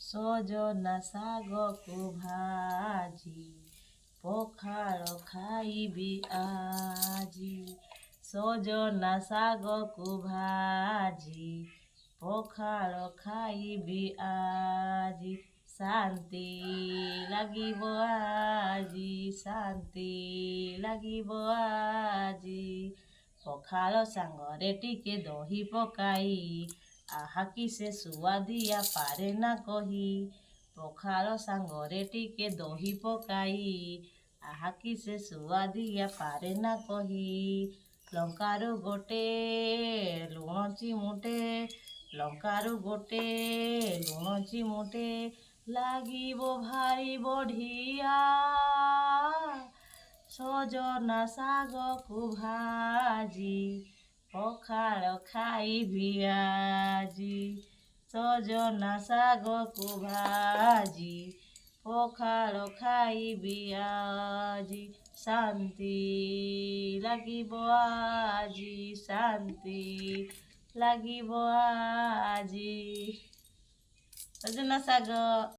ସଜନା ଶାଗକୁ ଭାଜି ପଖାଳ ଖାଇବି ଆଜି। ସଜନା ଶାଗକୁ ଭାଜି ପଖାଳ ଖାଇବି ଆଜି। ଶାନ୍ତି ଲାଗିବ ଆଜି, ଶାନ୍ତି ଲାଗିବ ଆଜି। ପଖାଳ ସାଙ୍ଗରେ ଟିକେ ଦହି ପକାଇ, ଆହା କି ସେ ସୁଆଦିଆ ପାରେ ନା କହି। ପଖାଳ ସାଙ୍ଗରେ ଟିକେ ଦହି ପକାଇ, ଆହା କି ସେ ସୁଆଦିଆ ପାରେ ନା କହି। ଲଙ୍କାରୁ ଗୋଟେ ଲୁଣ ଚିମୁଟେ, ଲଙ୍କାରୁ ଗୋଟେ ଲୁଣ ଚିମୁଟେ, ଲାଗିବ ଭାରି ବଢ଼ିଆ। ସଜନା ଶାଗକୁ ଭାଜି ପଖାଳ ଖାଇବି ଆଜି। ସଜନା ଶାଗକୁ ଭାଜି ପଖାଳ ଖାଇବି ଆଜି। ଶାନ୍ତି ଲାଗିବ ଆଜି, ଶାନ୍ତି ଲାଗିବ ଆଜି। ସଜନା ଶାଗ।